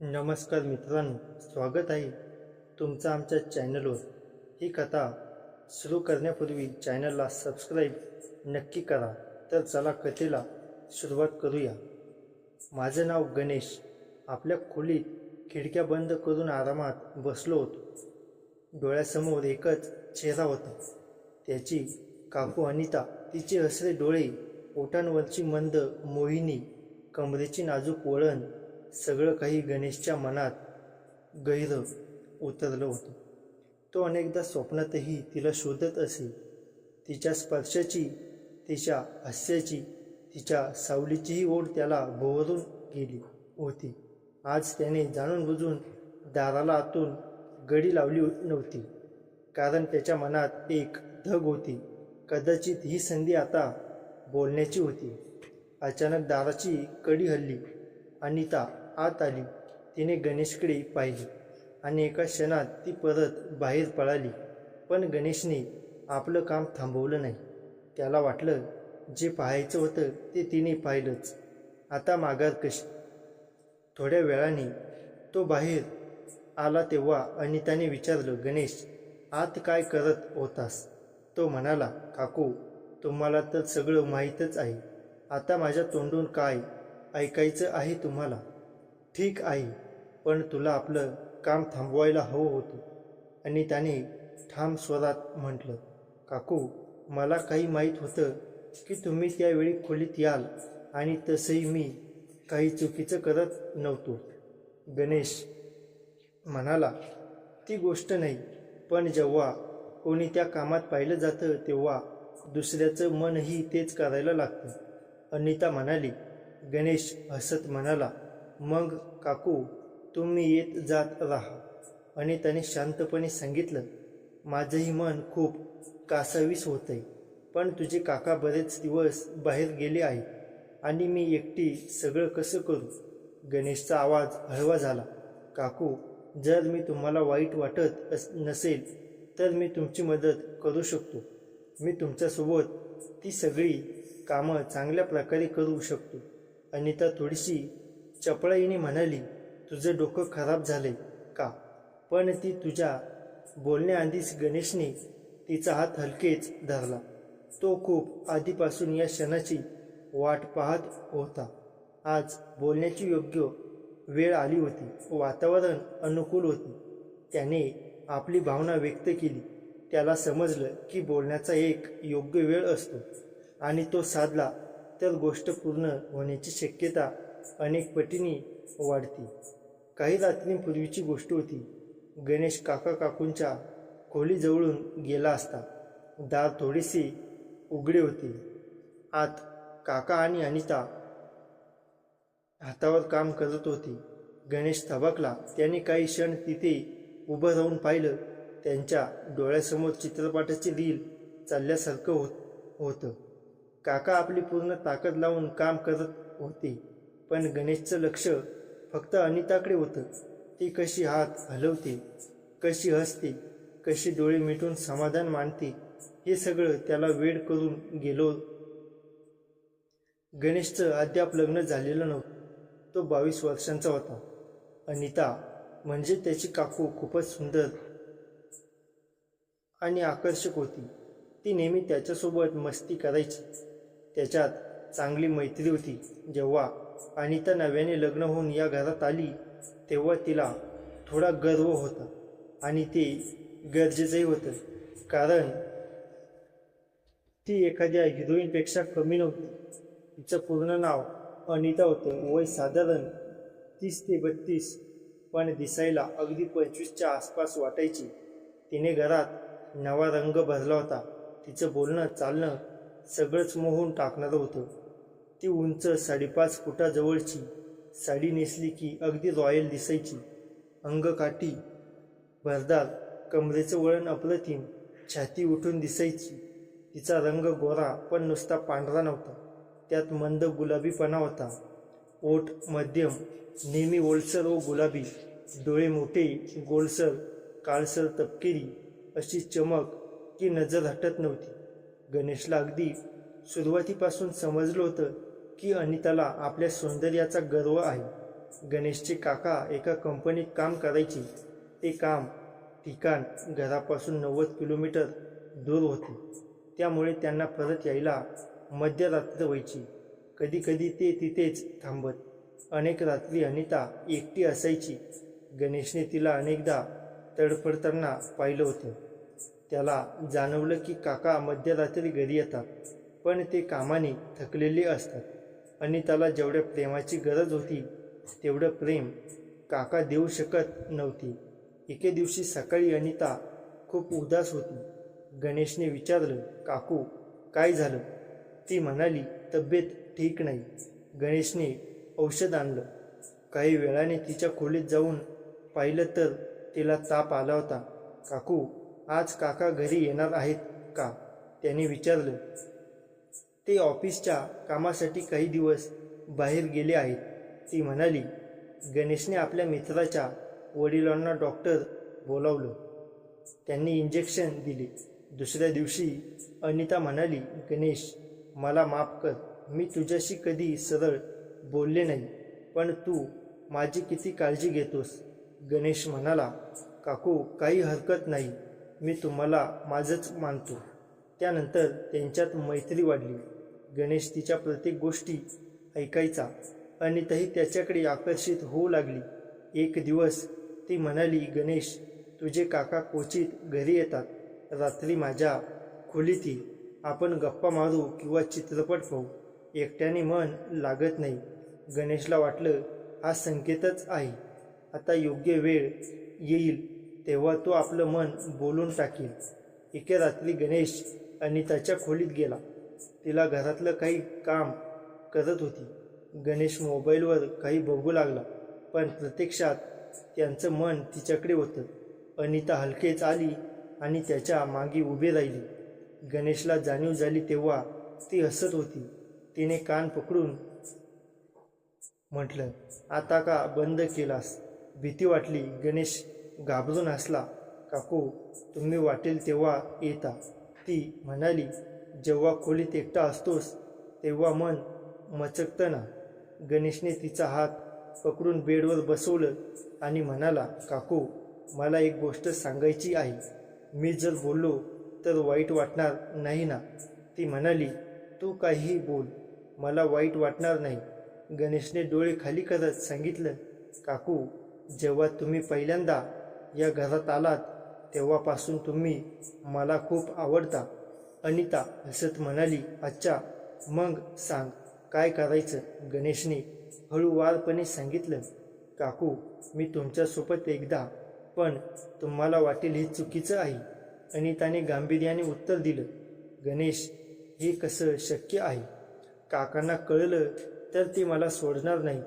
नमस्कार मित्रांनो, स्वागत आहे तुमचं आमच्या चॅनलवर। ही कथा सुरू करण्यापूर्वी चॅनलला सबस्क्राईब नक्की करा। तर चला कथेला सुरुवात करूया। माझं नाव गणेश। आपल्या खोलीत खिडक्या बंद करून आरामात बसलो होतो। डोळ्यासमोर एकच चेहरा होता, त्याची काकू अनिता। तिचे हसरे डोळे, ओठांवरची मंद मोहिनी, कमरेची नाजूक वळण, सगळं काही गणेशच्या मनात गहिरं उतरलं होतं। तो अनेकदा स्वप्नातही तिला शोधत असे, तिच्या स्पर्शाची, तिच्या हास्याची, तिच्या सावलीचीही ओढ त्याला भोवरून गेली होती। आज त्याने जाणून बुजून दाराला आतून गडी लावली नव्हती, कारण त्याच्या मनात एक धग होती। कदाचित ही संधी आता बोलण्याची होती। अचानक दाराची कडी हलली। अनिता आत आली। तिने गणेशकडे पाहिले आणि एका क्षणात ती परत बाहेर पळाली। पण गणेशने आपलं काम थांबवलं नाही। त्याला वाटलं जे पाहायचं होतं ते तिने पाहिलंच, आता माघार कशी। थोड्या वेळाने तो बाहेर आला तेव्हा अनिताने विचारलं, गणेश, आत काय करत होतास? तो म्हणाला, काकू, तुम्हाला तर सगळं माहीतच आहे। आता माझ्या तोंडून काय ऐकायचं आहे तुम्हाला? ठीक आहे, पण तुला आपलं काम थांबवायला हवं होतं, अनिताने ठाम स्वरात म्हटलं। काकू, मला काही माहीत होतं की तुम्ही त्यावेळी खोलीत याल, आणि तसंही मी काही चुकीचं करत नव्हतो। गणेश म्हणाला, ती गोष्ट नाही, पण जेव्हा कोणी त्या कामात पाहिलं जातं तेव्हा दुसऱ्याचं मनही तेच करायला लागतं, अनिता म्हणाली। गणेश हसत म्हणाला, मग काकू, तुम्ही येत जात राहा। अनिताने शांतपणे सांगितलं, माझंही मन खूप कासावीस होतंय, पण तुझे काका बरेच दिवस बाहेर गेले आहेत आणि मी एकटी सगळं कसं करू? गणेशचा आवाज हळवा झाला। काकू, जर मी तुम्हाला वाईट वाटत नसेल तर मी तुमची मदत करू शकतो। मी तुमच्यासोबत ती सगळी कामं चांगल्या प्रकारे करू शकतो। अनिता थोडीशी चपळाईने म्हणाली, तुझं डोकं खराब झालंय का? पण ती तुझ्या बोलण्याआधीच गणेशने तिचा हात हलकेच धरला। तो खूप आधीपासून या क्षणाची वाट पाहत होता। आज बोलण्याची योग्य वेळ आली होती, वातावरण अनुकूल होते। त्याने आपली भावना व्यक्त केली। त्याला समजलं की बोलण्याचा एक योग्य वेळ असतो, आणि तो साधला तर गोष्ट पूर्ण होण्याची शक्यता अनेक पटीने वाढते। काही रात्रींपूर्वीची गोष्ट होती। गणेश काकूंच्या खोलीजवळून गेला असता। दार थोडेसे उघडे होते। आत काका आणि अनिता हातावर काम करत होते। गणेश थबकला। त्याने काही क्षण तिथे उभं राहून पाहिलं। त्यांच्या डोळ्यासमोर चित्रपटाची रील चालल्यासारखं होतं। काका आपली पूर्ण ताकद लावून काम करत होते, पण गणेशचं लक्ष फक्त अनिताकडे होतं। ती कशी हात हलवते, कशी हसते, कशी डोळे मिटून समाधान मानते, हे सगळं त्याला वेड करून गेलो। गणेशचं अद्याप लग्न झालेलं नव्हतं। तो 22 वर्षांचा होता। अनिता म्हणजे त्याची काकू खूपच सुंदर आणि आकर्षक होती। ती नेहमी त्याच्यासोबत मस्ती करायची। त्याच्यात चांगली मैत्री होती। जेव्हा अनिता नव्याने लग्न होऊन या घरात आली तेव्हा तिला थोडा गर्व होता, आणि ते गरजेचंही होतं, कारण ती एखाद्या हिरोईनपेक्षा कमी नव्हती। तिचं पूर्ण नाव अनिता होतं। वय साधारण 30 ते 32, पण दिसायला अगदी 25च्या आसपास वाटायची। तिने घरात नवा रंग भरला होता। तिचं बोलणं चालणं सगळंच मोहून टाकणारं होतं। ती उंच 5.5 फुटाजवळची साडी नेसली की अगदी रॉयल दिसायची। अंगकाठी भरदार, कमरेचं वळण अप्रतिम, छाती उठून दिसायची। तिचा रंग गोरा पण नुसता पांढरा नव्हता, त्यात मंद गुलाबीपणा होता। ओठ मध्यम, नेहमी ओलसर व गुलाबी, डोळे मोठे, गोलसर, काळसर तपकिरी, अशी चमक की नजर हटत नव्हती। गणेशला अगदी सुरुवातीपासून समजलं होतं की अनिताला आपल्या सौंदर्याचा गर्व आहे, गणेशचे काका एका कंपनीत काम करायचे. ते काम ठिकाण घरापासून 90 किलोमीटर दूर होते. त्यामुळे त्यांना परत यायला मध्यरात्र व्हायची. कधीकधी ते तिथेच थांबत. अनेक रात्री अनिता एकटी असायची. गणेशने तिला अनेकदा तडफडताना पाहिलं होतं. त्याला जाणवलं की काका मध्यरात्री घरी येतात, पण ते कामाने थकलेले असतात. अनिताला जेवढ्या प्रेमाची गरज होती तेवढं प्रेम काका देऊ शकत नव्हते. एके दिवशी सकाळी अनिता खूप उदास होती. गणेशने विचारलं, काकू काय झालं? ती म्हणाली, तब्येत ठीक नाही. गणेशने औषध आणलं. काही वेळाने तिच्या खोलीत जाऊन पाहिलं तर तिला ताप आला होता. काकू, आज काका घरी येणार आहेत का? त्याने विचारलं. ते ऑफिसच्या कामासाठी काही दिवस बाहेर गेले आहेत, ती म्हणाली. गणेशने आपल्या मित्राच्या वडिलांना डॉक्टर बोलावलं. त्यांनी इंजेक्शन दिले. दुसऱ्या दिवशी अनिता म्हणाली, गणेश मला माफ कर. मी तुझ्याशी कधी सरळ बोलले नाही, पण तू माझी किती काळजी घेतोस. गणेश म्हणाला, काकू काही हरकत नाही, मी तुम्हाला माझंच मानतो. त्यानंतर त्यांच्यात मैत्री वाढली. गणेश तिच्या प्रत्येक गोष्टी ऐकायचा. अनिताही त्याच्याकडे आकर्षित होऊ लागली. एक दिवस ती म्हणाली, गणेश तुझे काका क्वचित घरी येतात. रात्री माझ्या खोलीत ये. आपण गप्पा मारू किंवा चित्रपट पाहू. एकट्याने मन लागत नाही. गणेशला वाटलं हा संकेतच आहे. आता योग्य वेळ येईल तेव्हा तो आपलं मन बोलून टाकेल. एके रात्री गणेश अनिताच्या खोलीत गेला. तिला घरातलं काही काम करत होती. गणेश मोबाईलवर काही बघू लागला, पण प्रत्यक्षात त्यांचं मन तिच्याकडे होतं. अनिता हलकेच आली आणि त्याच्या मागे उभी राहिली. गणेशला जाणीव झाली तेव्हा ती हसत होती. तिने कान पकडून म्हटलं, आता का बंद केलास? भीती वाटली. गणेश घाबरून हसला. काकू तुम्ही वाटेल तेव्हा येता, ती म्हणाली. जेव्हा खोलीत एकटा असतोस तेव्हा मन मचकतं ना. गणेशने तिचा हात पकडून बेडवर बसवलं आणि म्हणाला, काकू मला एक गोष्ट सांगायची आहे. मी जर बोललो तर वाईट वाटणार नाही ना? ती म्हणाली, तू काहीही बोल, मला वाईट वाटणार नाही. गणेशने डोळे खाली करत सांगितलं, काकू जेव्हा तुम्ही पहिल्यांदा या घरात आलात तेव्हापासून तुम्ही मला खूप आवडता. अनिता हसत म्हणाली, अच्छा मग सांग काय करायचं? गणेशने हळूवारपणे सांगितलं, काकू मी तुमच्यासोबत एकदा, पण तुम्हाला वाटेल हे चुकीचं आहे. अनिताने गांभीर्याने उत्तर दिलं. गणेश हे कसं शक्य आहे? काकांना कळलं तर ते मला सोडणार नाही.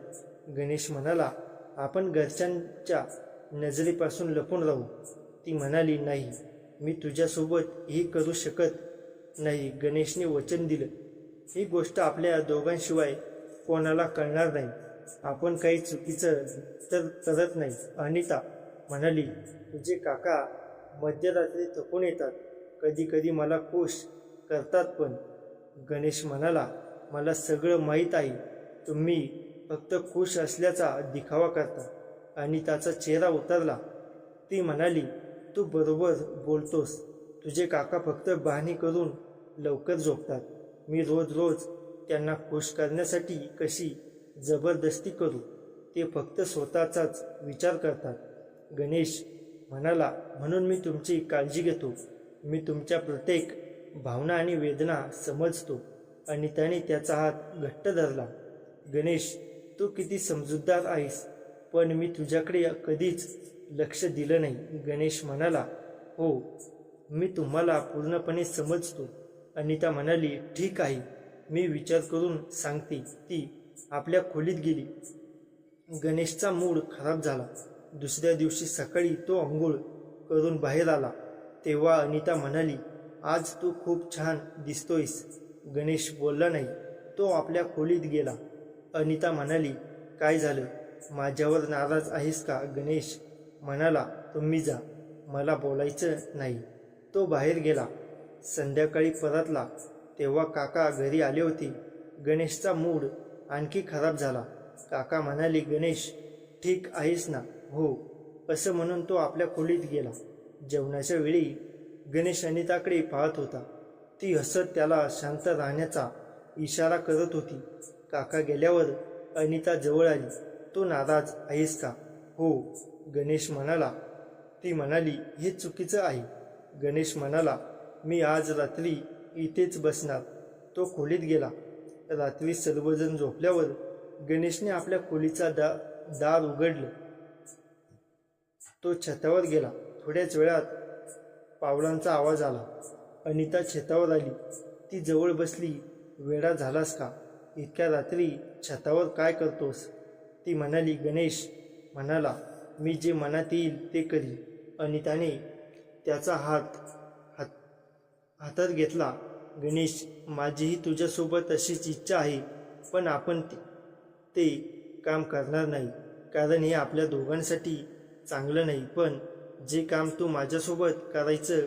गणेश म्हणाला, आपण घरच्यांच्या नजरेपासून लपून राहू. ती म्हणाली, नाही मी तुझ्यासोबत हे करू शकत नाही. गणेशने वचन दिलं, ही गोष्ट आपल्या दोघांशिवाय कोणाला कळणार नाही. आपण काही चुकीचं तर करत नाही. अनिता म्हणाली, तुझे काका मध्यरात्री थकून येतात, कधी कधी मला खुश करतात पण. गणेश म्हणाला, मला सगळं माहीत आहे, तुम्ही फक्त खुश असल्याचा दिखावा करता. अनिताचा चेहरा उतरला. ती म्हणाली, तू बरोबर बोलतोस. तुझे काका फक्त बहाणे करून लवकर झोपतात. मी रोज रोज त्यांना खुश करण्यासाठी कशी जबरदस्ती करू? ते फक्त स्वतःचाच विचार करतात. गणेश म्हणाला, म्हणून मी तुमची काळजी घेतो. मी तुमच्या प्रत्येक भावना आणि वेदना समजतो. अनिताने त्याचा हात घट्ट धरला. गणेश तू किती समजूतदार आहेस, पण मी तुझ्याकडे कधीच लक्ष दिलं नाही. गणेश म्हणाला, हो मी तुम्हाला पूर्णपणे समजतो. अनिता म्हणाली, ठीक आहे, मी विचार करून सांगते. ती आपल्या खोलीत गेली. गणेशचा मूड खराब झाला. दुसऱ्या दिवशी सकाळी तो अंघोळ करून बाहेर आला तेव्हा अनिता म्हणाली, आज तू खूप छान दिसतोयस. गणेश बोलला नाही. तो आपल्या खोलीत गेला. अनिता म्हणाली, काय झालं? माझ्यावर नाराज आहेस का? गणेश म्हणाला, तुम्ही जा, मला बोलायचं नाही. तो बाहेर गेला. संध्याकाळी परतला तेव्हा काका घरी आले होते. गणेशचा मूड आणखी खराब झाला. काका म्हणाले, गणेश ठीक आहेस ना? हो, असं म्हणून तो आपल्या खोलीत गेला. जेवणाच्या वेळी गणेश अनिताकडे पाहत होता. ती हसत त्याला शांत राहण्याचा इशारा करत होती. काका गेल्यावर अनिता जवळ आली. तो नाराज आहेस का? हो, गणेश म्हणाला. ती म्हणाली, हे चुकीचं आहे. गणेश म्हणाला, मी आज रात्री इथेच बसणार. तो खोलीत गेला. रात्री सर्वजण झोपल्यावर गणेशने आपल्या खोलीचा दार उघडलं. तो छतावर गेला. थोड्याच वेळात पावलांचा आवाज आला. अनिता छतावर आली. ती जवळ बसली. वेडा झालास का? इतक्या रात्री छतावर काय करतोस? ती म्हणाली. गणेश म्हणाला, मी जे मनात येईल ते करीन. अनिताने त्याचा हातात घेतला. गणेश, माझीही तुझ्यासोबत अशीच इच्छा आहे, पण आपण ते काम करणार नाही, कारण हे आपल्या दोघांसाठी चांगलं नाही. पण जे काम तू माझ्यासोबत करायचं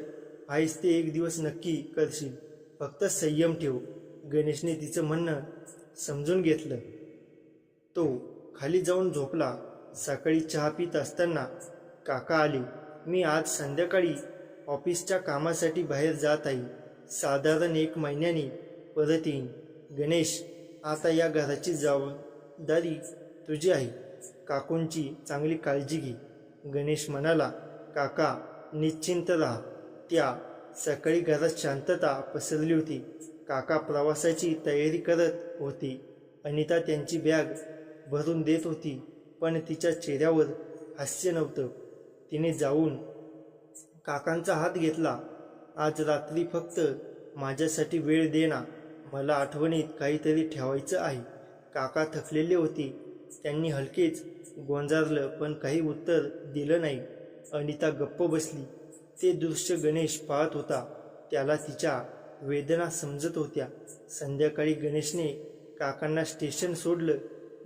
आहेस ते एक दिवस नक्की करशील. फक्त संयम ठेव. गणेशने तिचं म्हणणं समजून घेतलं. तो खाली जाऊन झोपला. सकाळी चहा पित असताना काका आले. मी आज संध्याकाळी ऑफिसच्या कामासाठी बाहेर जात आहे. साधारण 1 महिन्याने परत येईन. गणेश, आता या घराची जबाबदारी तुझी आहे. काकूंची चांगली काळजी घे. गणेश म्हणाला. काका, निश्चिंत राहा. त्या सकाळी घरात शांतता पसरली होती. काका प्रवासाची तयारी करत होते. अनिता त्यांची बॅग भरून देत होती, पण तिच्या चेहऱ्यावर हास्य नव्हतं. तिने जाऊन काकांचा हात घेतला. आज रात्री फक्त माझ्यासाठी वेळ दे ना. मला आठवणीत काहीतरी ठेवायचं आहे. काका थकलेले होते. त्यांनी हलकेच गोंजारलं, पण काही उत्तर दिलं नाही. अनिता गप्प बसली. ते दृश्य गणेश पाहत होता. त्याला तिच्या वेदना समजत होत्या. संध्याकाळी गणेशने काकांना स्टेशन सोडलं.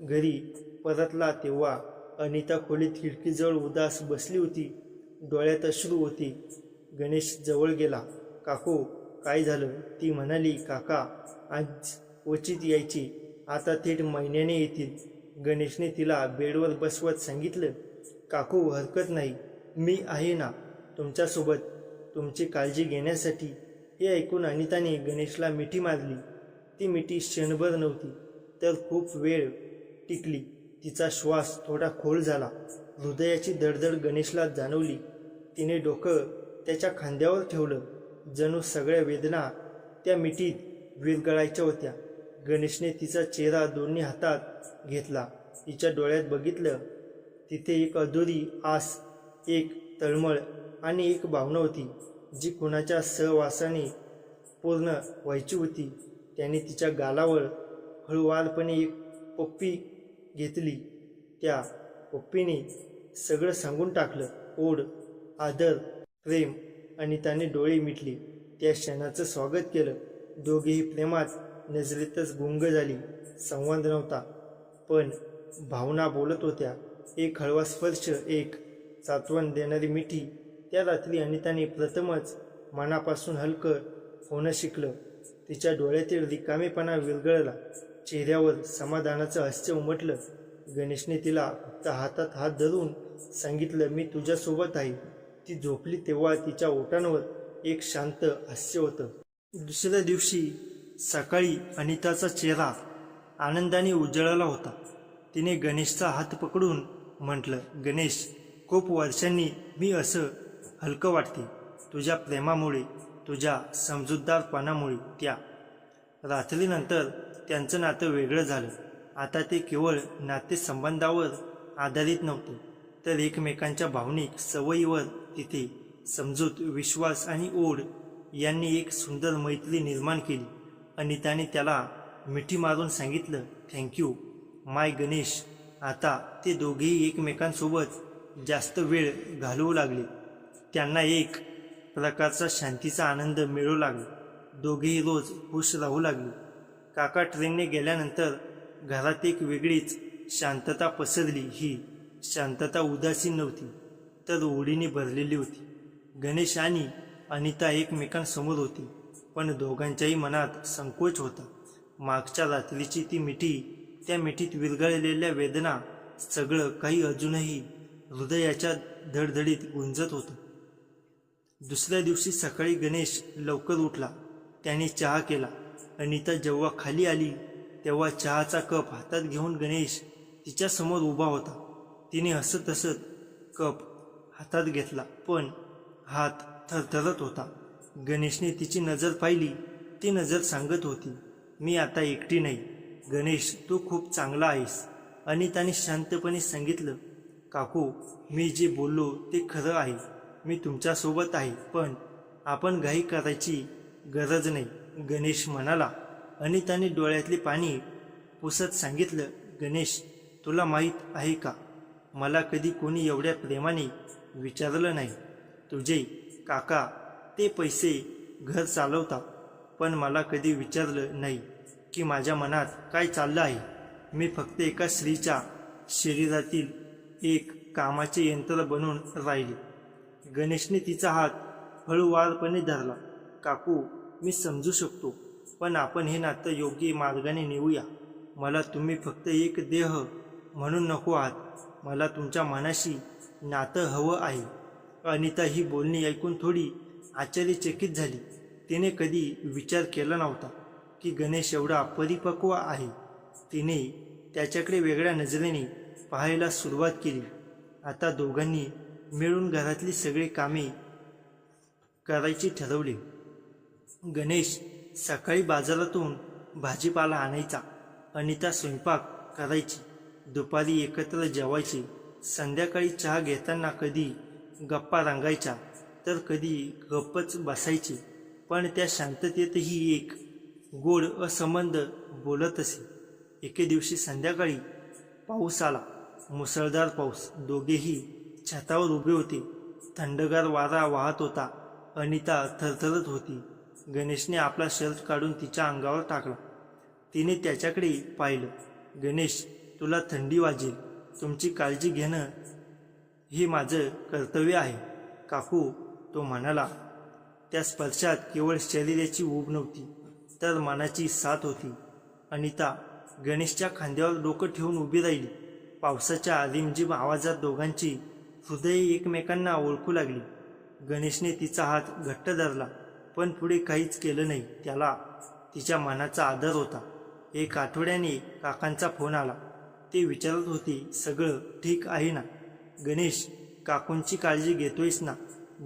घरी परतला तेव्हा अनिता खोलीत खिडकीजवळ उदास बसली होती. डोळ्यात अश्रू होते. गणेश जवळ गेला. काकू, काय झालं? ती म्हणाली. काका आज क्वचित यायचे, आता थेट महिन्याने येतील. गणेशने तिला बेडवर बसवत सांगितलं. काकू, हरकत नाही, मी आहे ना तुमच्यासोबत, तुमची काळजी घेण्यासाठी. हे ऐकून अनिताने गणेशला मिठी मारली. ती मिठी क्षणभर नव्हती, तर खूप वेळ टिकली. तिचा श्वास थोडा खोल झाला. हृदयाची धडधड गणेशला जाणवली. तिने डोकं त्याच्या खांद्यावर ठेवलं. जणू सगळ्या वेदना त्या मिठीत विरघळायच्या होत्या. गणेशने तिचा चेहरा दोन्ही हातात घेतला. तिच्या डोळ्यात बघितलं. तिथे एक अधुरी आस, एक तळमळ आणि एक भावना होती, जी कुणाच्या सहवासाने पूर्ण व्हायची होती. त्याने तिच्या गालावर हळुवारपणे एक पप्पी घेतली. त्या पप्पीने सगळं सांगून टाकलं. ओढ, आदर, प्रेम. अनिताने डोळे मिटले. त्या क्षणाचं स्वागत केलं. दोघेही प्रेमात नजरेतच गुंग झाली. संवाद नव्हता, पण भावना बोलत होत्या. एक हळवा स्पर्श, एक सात्वन देणारी मिठी. त्या रात्री अनिताने प्रथमच मनापासून हलकं होणं शिकलं. तिच्या डोळ्यातील रिकामेपणा विरघळला. चेहऱ्यावर समाधानाचं हास्य उमटलं. गणेशने तिला फक्त हातात हात धरून सांगितलं, मी तुझ्यासोबत आहे. ती झोपली तेव्हा तिच्या ओठांवर एक शांत हास्य होतं. दुसऱ्या दिवशी सकाळी अनिताचा चेहरा आनंदाने उजळला होता. तिने गणेशचा हात पकडून म्हटलं, गणेश, खूप वर्षांनी मी असं हलकं वाटते. तुझ्या प्रेमामुळे, तुझ्या समजूतदारपणामुळे. त्या रात्रीनंतर त्यांचं नातं वेगळं झालं. आता ते केवळ नातेसंबंधावर आधारित नव्हतं, तर एकमेकांच्या भावनिक सवयीवर. तिथे समजूत, विश्वास आणि ओढ यांनी एक सुंदर मैत्री निर्माण केली. अनिताने त्याला मिठी मारून सांगितलं, थँक्यू माय गणेश. आता ते दोघेही एकमेकांसोबत जास्त वेळ घालवू लागले. त्यांना एक प्रकारचा शांतीचा आनंद मिळू लागला. दोघेही रोज खुश राहू लागले. काका ट्रेनने गेल्यानंतर घरात एक वेगळीच शांतता पसरली. ही शांतता उदासीन नव्हती, तर ओढीने भरलेली होती. गणेश आणि अनिता एकमेकांसमोर होती, पण दोघांच्याही मनात संकोच होता. मागच्या रात्रीची ती मिठी, त्या मिठीत विरघळलेल्या वेदना सगळं काही अजूनही हृदयाच्या धडधडीत गुंजत होतं. दुसऱ्या दिवशी सकाळी गणेश लवकर उठला. त्याने चहा केला. अनिता जेव्हा खाली आली तेव्हा चहाचा कप हातात घेऊन गणेश तिच्यासमोर उभा होता. तिने हसत हसत कप हातात घेतला, पण हात थरथरत होता. गणेशने तिची नजर पाहिली. ती नजर सांगत होती, मी आता एकटी नाही. गणेश, तू खूप चांगला आहेस. अनिताने शांतपणे सांगितलं, काकू, मी जे बोललो ते खरं आहे. मी तुमच्यासोबत आहे, पण आपण घाई करायची गरज नाही. गणेश म्हणाला. अनिताने डोळ्यातले पाणी पुसत सांगितलं, गणेश, तुला माहीत आहे का, मला कधी कोणी एवढ्या प्रेमाने विचारलं नाही. तुझे काका ते पैसे घर चालवतात, पण मला कधी विचारलं नाही की माझ्या मनात काय चाललं आहे. मी फक्त एका स्त्रीच्या शरीरातील एक कामाचे यंत्र बनून राहिले. गणेशने तिचा हात हळूवारपणे धरला. काकू, मी समजू शकतो, पण आपण हे नातं योग्य मार्गाने नेऊया. मला तुम्ही फक्त एक देह म्हणून नको आहात. मला तुमच्या मनाशी नातं हवं आहे. अनिता ही बोलणी ऐकून थोडी आश्चर्यचकित झाली. तिने कधी विचार केला नव्हता की गणेश एवढा परिपक्व आहे. तिने त्याच्याकडे वेगळ्या नजरेने पाहायला सुरुवात केली. आता दोघांनी मिळून घरातली सगळी कामे करायची ठरवली. गणेश सकाळी बाजारातून भाजीपाला आणायचा. अनिता स्वयंपाक करायची. दुपारी एकत्र जेवायचे. संध्याकाळी चहा घेताना कधी गप्पा रंगायच्या तर कधी गप्पच बसायची. पण त्या शांततेतही एक गोड असंबंध बोलत असे. एके दिवशी संध्याकाळी पाऊस आला. मुसळधार पाऊस. दोघेही छतावर उभे होते. थंडगार वारा वाहत होता. अनिता थरथरत होती. गणेशने आपला शर्ट काढून तिच्या अंगावर टाकला. तिने त्याच्याकडे पाहिलं. गणेश, तुला थंडी वाजेल. तुमची काळजी घेणं हे माझं कर्तव्य आहे. काकू, तो म्हणाला. त्या स्पर्शात केवळ शरीराची ऊब नव्हती, तर मनाची साथ होती. अनिता गणेशच्या खांद्यावर डोकं ठेवून उभी राहिली. पावसाच्या रिमझिम आवाजात दोघांची हृदये एकमेकांना ओळखू लागली. गणेशने तिचा हात घट्ट धरला, पण पुढे काहीच केलं नाही. त्याला तिच्या मनाचा आदर होता. एक आठवड्याने काकांचा फोन आला. ते विचारत होते, सगळं ठीक आहे ना? गणेश, काकूंची काळजी घेतोयस ना?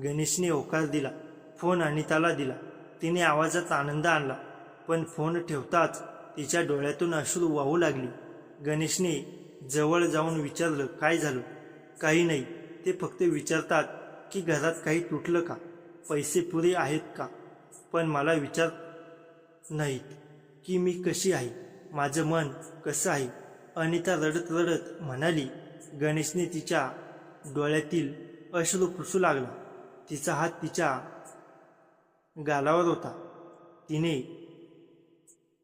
गणेशने होकार दिला. फोन अनिताला दिला. तिने आवाजात आनंद आणला, पण फोन ठेवताच तिच्या डोळ्यातून अश्रू वाहू लागली. गणेशने जवळ जाऊन विचारलं, काय झालं? काही नाही. ते फक्त विचारतात की घरात काही तुटलं का, पैसे पुरे आहेत का, पण मला विचार नाहीत की मी कशी आहे, माझं मन कसं आहे. अनिता रडत रडत म्हणाली. गणेशने तिच्या डोळ्यातील अश्रू पुसू लागला. तिचा हात तिच्या गालावर होता. तिने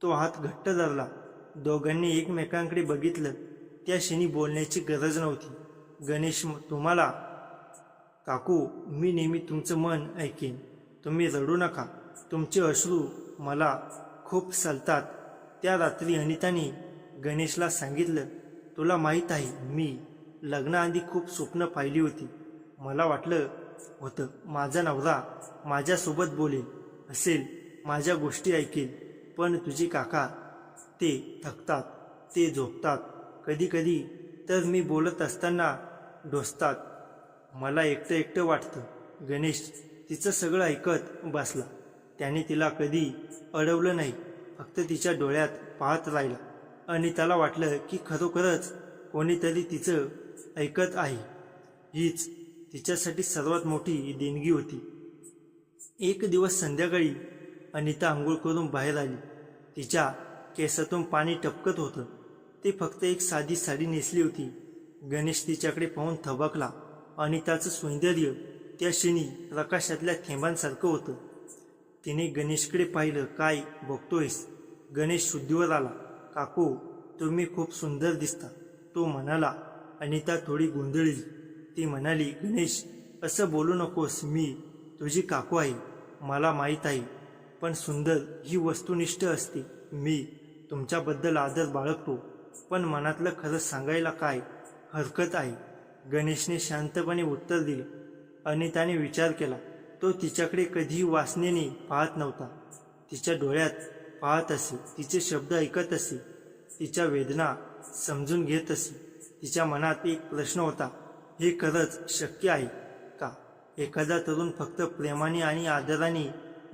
तो हात घट्ट धरला. दोघांनी एकमेकांकडे बघितलं. त्या क्षणी बोलण्याची गरज नव्हती. गणेश, तुम्हाला काकू, मी नेहमी तुमचं मन ऐकेन. तुम्ही रडू नका. तुमचे अश्रू मला खूप सलतात. त्या रात्री अनिताने गणेशला सांगितलं, तुला माहीत आहे, मी लग्नाआधी खूप स्वप्न पाहिली होती. मला वाटलं होतं माझा नवरा माझ्यासोबत बोलेल, हसेल, माझ्या गोष्टी ऐकेल. पण तुझे काका, ते थकतात, ते झोपतात. कधी कधी तर मी बोलत असताना ढोसतात. मला एकटं एकटं वाटतं. गणेश तिचं सगळं ऐकत बसला. त्याने तिला कधी अडवलं नाही, फक्त तिच्या डोळ्यात पाहत राहिला. आणि त्याला वाटलं की खरोखरच कोणीतरी तिचं ऐकत आहे. हीच तिच्यासाठी सर्वात मोठी देणगी होती. एक दिवस संध्याकाळी अनिता आंघोळ करून बाहेर आली. तिच्या केसातून पाणी टपकत होतं. ती फक्त एक साधी साडी नेसली होती. गणेश तिच्याकडे पाहून थबकला. अनिताचं सौंदर्य त्या क्षणी प्रकाशातल्या थेंबांसारखं होतं. तिने गणेशकडे पाहिलं. काय बघतोयस? गणेश शुद्धीवर आला. काकू, तुम्ही खूप सुंदर दिसता, तो म्हणाला. अनिता थोडी गोंधळली. ती म्हणाली, गणेश, असं बोलू नकोस. मी तुझी काकू आहे. मला माहीत आहे, पण सुंदर ही वस्तुनिष्ठ असते. मी तुमच्याबद्दल आदर बाळगतो, पण मनातलं खरं सांगायला काय हरकत आहे, गणेशने शांतपणे उत्तर दिले. अनिताने विचार केला. तो तिच्याकडे कधीही वासनेने पाहत नव्हता. तिच्या डोळ्यात पाहत असे, तिचे शब्द ऐकत असे, तिच्या वेदना समजून घेत असे. तिच्या मनात एक प्रश्न होता, हे खरंच शक्य आहे का? एखादा तरुण फक्त प्रेमाने आणि आदराने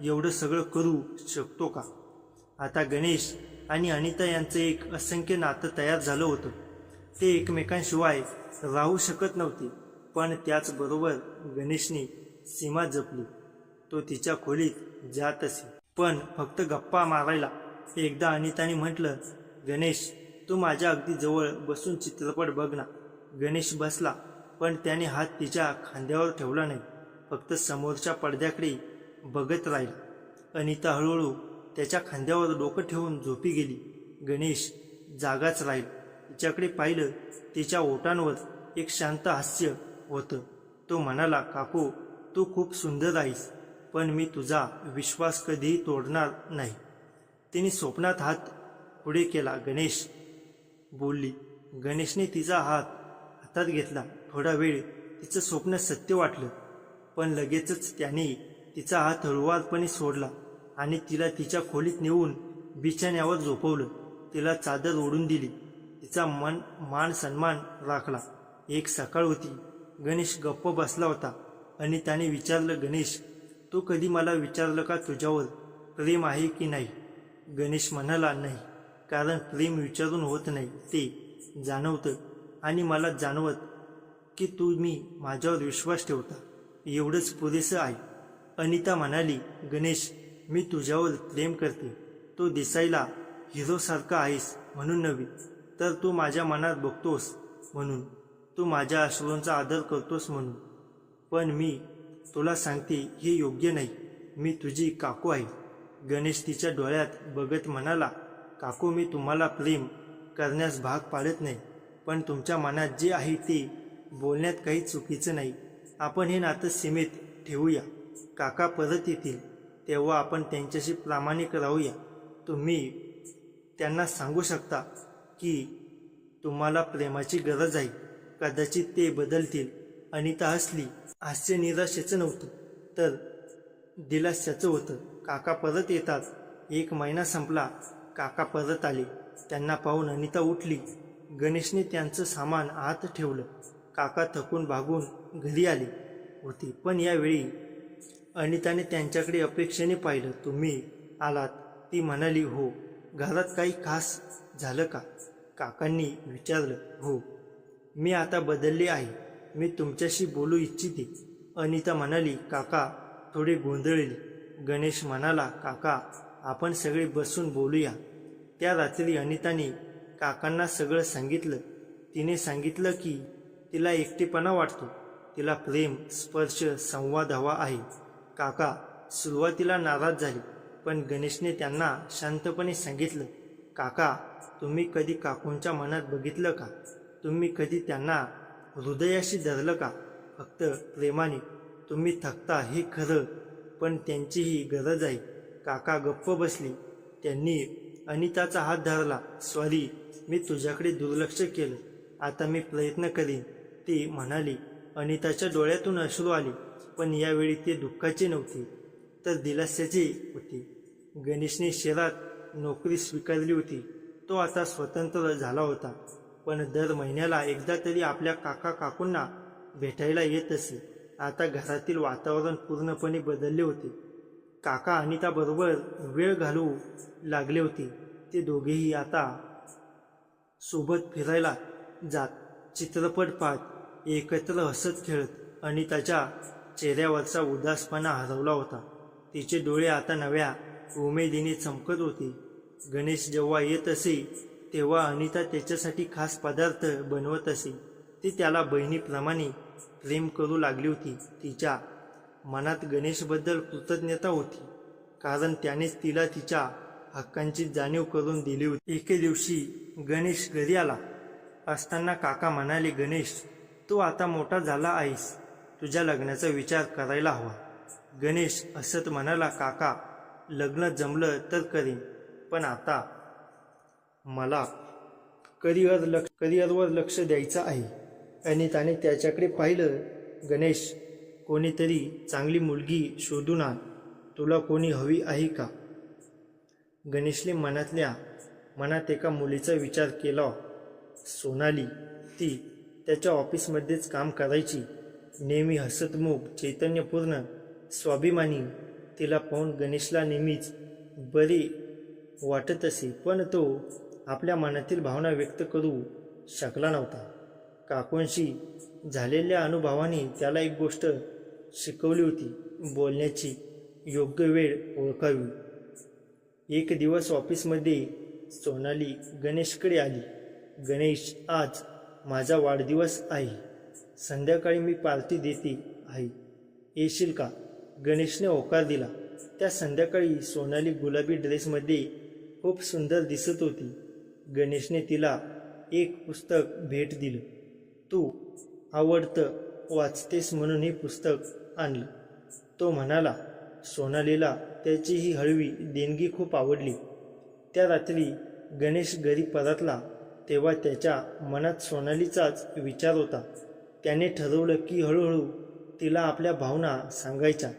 एवढं सगळं करू शकतो का? आता गणेश आणि अनिता यांचं एक असंख्य नातं तयार झालं होतं. ते एकमेकांशिवाय राहू शकत नव्हते. पण त्याचबरोबर गणेशने सीमा जपली. तो तिच्या खोलीत जात असे, पण फक्त गप्पा मारायला. एकदा अनिताने म्हटलं, गणेश, तू माझ्या अगदी जवळ बसून चित्रपट बघ ना. गणेश बसला, पण त्याने हात तिच्या खांद्यावर ठेवला नाही. फक्त समोरच्या पडद्याकडे बघत राहिला. अनिता हळूहळू त्याच्या खांद्यावर डोकं ठेवून झोपी गेली. गणेश जागाच राहिला. तिच्याकडे पाहिलं. तिच्या ओठांवर एक शांत हास्य होतं. तो म्हणाला, काकू, तू खूप सुंदर आहेस, पण मी तुझा विश्वास कधीही तोडणार नाही. तिने स्वप्नात हात पुढे केला. गणेश, बोलली. गणेशने तिचा हात हातात घेतला. थोडा वेळ तिचं स्वप्न सत्य वाटलं, पण लगेचच त्याने तिचा हात हळुवारपणे सोडला आणि तिला तिच्या खोलीत नेऊन बिछाण्यावर झोपवलं. तिला चादर ओढून दिली. तिचा मान सन्मान राखला. एक सकाळ होती. गणेश गप्प बसला होता. आणि त्याने विचारलं, गणेश, तू कधी मला विचारलं का तुझ्यावर प्रेम आहे की नाही? गणेश म्हणाला, नाही, कारण प्रेम विचारून होत नाही, ते जाणवतं. आणि मला जाणवत की तुम्ही माझ्यावर विश्वास ठेवता, एवढंच पुरेसं आहे. अनिता म्हणाली, गणेश, मी तुझ्यावर प्रेम करते. तो दिसायला हिरोसारखा आहेस म्हणून नव्हे, तर तू माझ्या मनात बघतोस म्हणून, तू माझ्या अश्रूंचा आदर करतोस म्हणून. पण मी तुला सांगते, हे योग्य नाही. मी तुझी काकू आहे. गणेश तिच्या डोळ्यात बघत म्हणाला, काकू, मी तुम्हाला प्रेम करण्यास भाग पाडत नाही, पण तुमच्या मनात जे आहे ते बोलण्यात काही चुकीचं नाही. आपण हे नातं सीमेत ठेवूया. काका परत येतील तेव्हा आपण त्यांच्याशी प्रामाणिक राहूया. तुम्ही त्यांना सांगू शकता की तुम्हाला प्रेमाची गरज आहे. कदाचित ते बदलतील. अनिता हसली. हास्य निराशेचं नव्हतं, तर दिलाश्याचं होतं. काका परत येतात. 1 महिना संपला. काका परत आले. त्यांना पाहून अनिता उठली. गणेशने त्यांचं सामान आत ठेवलं. काका थकून भागून घरी आले होते, पण यावेळी अनिताने त्यांच्याकडे अपेक्षेने पाहिलं. तुम्ही आलात? ती म्हणाली, हो. घरात काही खास झालं का? काकांनी विचारलं. हो, मी आता बदलले आहे. मी तुमच्याशी बोलू इच्छिते. अनिता म्हणाली. काका थोडे गोंधळले. गणेश म्हणाला, काका, आपण सगळे बसून बोलूया. त्या रात्री अनिताने काकांना सगळं सांगितलं. तिने सांगितलं की तिला एकटेपणा वाटतो. तिला प्रेम, स्पर्श, संवाद हवा आहे. काका सुरुवातीला नाराज झाले, पण गणेशने त्यांना शांतपणे सांगितलं, काका, तुम्ही कधी काकूंच्या मनात बघितलं का? तुम्ही कधी त्यांना हृदयाशी धरलं का? फक्त प्रेमाने. तुम्ही थकता हे खरं, पण त्यांचीही गरज आहे. काका गप्प बसली. त्यांनी अनिताचा हात धरला. सॉरी, मी तुझ्याकडे दुर्लक्ष केलं. आता मी प्रयत्न करीन, ती म्हणाली. अनिताच्या डोळ्यातून अश्रू आले, पण यावेळी ते दुःखाचे नव्हते, तर दिलासाचे होते. गणेशने शहरात नोकरी स्वीकारली होती. तो आता स्वतंत्र झाला होता, पण दर महिन्याला एकदा तरी आपल्या काकूंना भेटायला येत असे. आता घरातील वातावरण पूर्णपणे बदलले होते. काका अनिताबरोबर वेळ घालवू लागले होते. ते दोघेही आता सोबत फिरायला जात, चित्रपट पाहत, एकत्र हसत खेळत. अनिताच्या चेहऱ्यावरचा उदासपणा हरवला होता. तिचे डोळे आता नव्या उमेदीने चमकत होते. गणेश जेव्हा येत असे तेव्हा अनिता त्याच्यासाठी खास पदार्थ बनवत असे. ती त्याला बहिणीप्रमाणे प्रेम करू लागली होती. तिच्या मनात गणेशबद्दल कृतज्ञता होती, कारण त्यानेच तिला तिच्या हक्कांची जाणीव करून दिली होती. एके दिवशी गणेश घरी आला असताना काका म्हणाले, गणेश, तू आता मोठा झाला आहेस. तुझ्या लग्नाचा विचार करायला हवा. गणेश हसत म्हणाला, काका, लग्न जमलं तर करीन, पण आता मला करिअरवर लक्ष द्यायचं आहे. अनिताने त्याच्याकडे पाहिलं. गणेश, कोणीतरी चांगली मुलगी शोधून आण. तुला कोणी हवी आहे का? गणेशने मनातल्या मनात एका मुलीचा विचार केला. सोनाली. ती त्याच्या ऑफिसमध्येच काम करायची. नेहमी हसतमुख, चैतन्यपूर्ण, स्वाभिमानी. तिला पाहून गणेशला नेहमीच बरे वाटत असे, पण तो आपल्या मनातील भावना व्यक्त करू शकला नव्हता. काकूंशी झालेल्या अनुभवाने त्याला एक गोष्ट शिकवली होती, बोलण्याची योग्य वेळ ओळखावी. एक दिवस ऑफिसमध्ये सोनाली गणेशकडे आली. गणेश, आज माझा वाढदिवस आहे. संध्याकाळी मी पार्टी देते आहे, येशील का? गणेशने होकार दिला. त्या संध्याकाळी सोनाली गुलाबी ड्रेसमध्ये खूप सुंदर दिसत होती. गणेशने तिला एक पुस्तक भेट दिलं. तू आवडतं वाचतेस म्हणून हे पुस्तक आणलं. तो म्हणाला. सोनालीला त्याची ही हळवी देणगी खूप आवडली. त्या रात्री गणेश घरी परतला तेव्हा त्याच्या मनात सोनालीचाच विचार होता. त्याने ठरवलं की हळूहळू तिला आपल्या भावना सांगायच्या.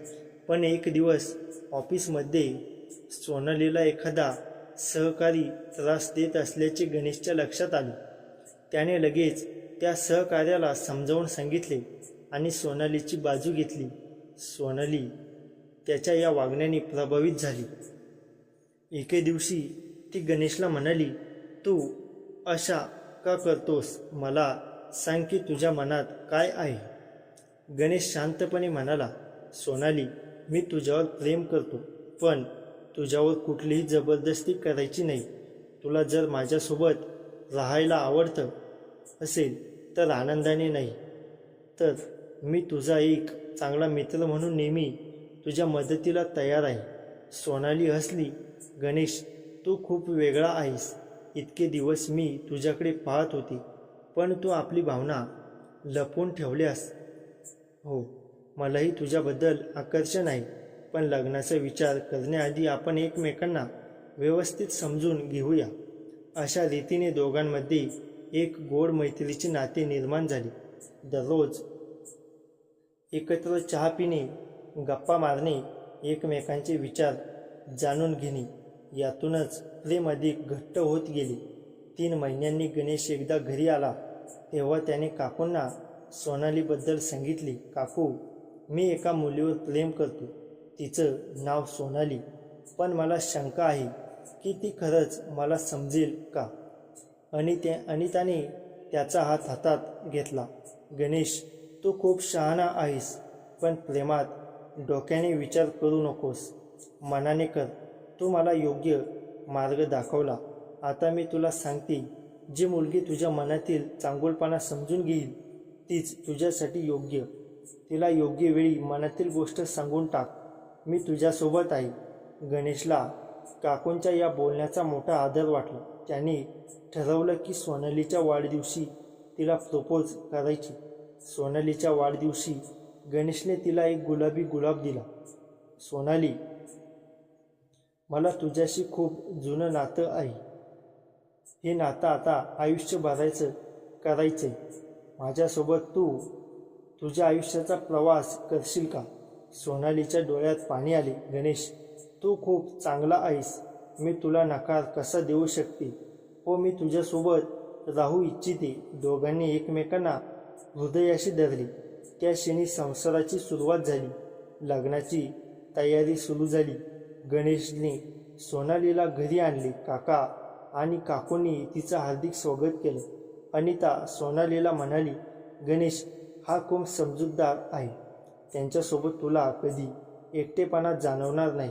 पण एक दिवस ऑफिसमध्ये सोनालीला एखादा सहकारी त्रास देत असल्याचे गणेशच्या लक्षात आले. त्याने लगेच त्या सहकार्याला समजावून सांगितले आणि सोनालीची बाजू घेतली. सोनाली त्याच्या या वागण्याने प्रभावित झाली. एके दिवशी ती गणेशला म्हणाली, तू अशा का करतोस? मला सांग की तुझ्या मनात काय आहे? गणेश शांतपणे म्हणाला, सोनाली, मी तुझ्यावर प्रेम करतो, पण तुझ्यावर कुठलीही जबरदस्ती करायची नाही. तुला जर माझ्यासोबत राहायला आवडतं असेल तर आनंदाने, नाही तर मी तुझा एक चांगला मित्र म्हणून नेहमी तुझ्या मदतीला तयार आहे. सोनाली हसली. गणेश, तू खूप वेगळा आहेस. इतके दिवस मी तुझ्याकडे पाहत होते, पण तू आपली भावना लपवून ठेवल्यास. हो, मलाही तुझ्याबद्दल आकर्षण आहे, पण लग्नाचा विचार करण्याआधी आपण एकमेकांना व्यवस्थित समजून घेऊया. अशा रीतीने दोघांमध्ये एक गोड मैत्रीचे नाते निर्माण झाले. दररोज एकत्र चहा पिणे, गप्पा मारणे, एकमेकांचे विचार जाणून घेणे, यातूनच प्रेम अधिक घट्ट होत गेले. 3 महिन्यांनी गणेश एकदा घरी आला तेव्हा त्याने काकूंना सोनालीबद्दल सांगितले. काकू, मी एका मुलीवर प्रेम करतो. तिचं नाव सोनाली, पण मला शंका आहे की ती खरंच मला समजेल का? अनिताने त्याचा हात हातात घेतला. गणेश, तू खूप शहाणा आहेस, पण प्रेमात डोक्याने विचार करू नकोस, मनाने कर. तू मला योग्य मार्ग दाखवला. आता मी तुला सांगते, जी मुलगी तुझ्या मनातील चांगुलपणा समजून घेईल तीच तुझ्यासाठी योग्य. तिला योग्य वेळी मनातील गोष्ट सांगून टाक. मी तुझ्यासोबत आहे. गणेशला काकूंच्या या बोलण्याचा मोठा आदर वाटला. त्याने ठरवलं की सोनालीच्या वाढदिवशी तिला प्रपोज करायची. सोनालीच्या वाढदिवशी गणेशने तिला एक गुलाबी गुलाब दिला. सोनाली, मला तुझ्याशी खूप जुनं नातं आहे. हे नातं आता आयुष्यभराचं करायचंय. माझ्यासोबत तू तुझ्या आयुष्याचा प्रवास करशील का? सोनालीच्या डोळ्यात पाणी आले. गणेश, तू खूप चांगला आहेस. मी तुला नकार कसा देऊ शकते? हो, मी तुझ्यासोबत राहू इच्छिते. दोघांनी एकमेकांना हृदयाशी धरले. त्या क्षणी संसाराची सुरुवात झाली. लग्नाची तयारी सुरू झाली. गणेशने सोनालीला घरी आणले. काका आणि काकूंनी तिचं हार्दिक स्वागत केलं. अनिता सोनालीला म्हणाली, गणेश हा खूप समजूतदार आहे. त्यांच्यासोबत तुला कधी एकटेपणा जाणवणार नाही,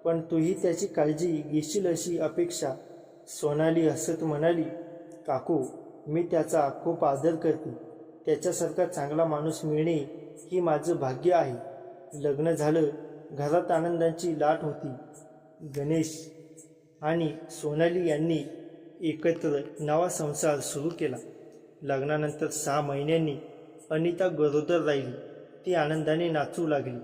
पण तूही त्याची काळजी घेशील अशी अपेक्षा. सोनाली हसत म्हणाली, काकू, मी त्याचा खूप आदर करते. त्याच्यासारखा चांगला माणूस मिळणे ही माझं भाग्य आहे. लग्न झालं. घरात आनंदाची लाट होती. गणेश आणि सोनाली यांनी एकत्र नवा संसार सुरू केला. लग्नानंतर 6 महिन्यांनी अनिता गरोदर राहिली. ती आनंदाने नाचू लागली.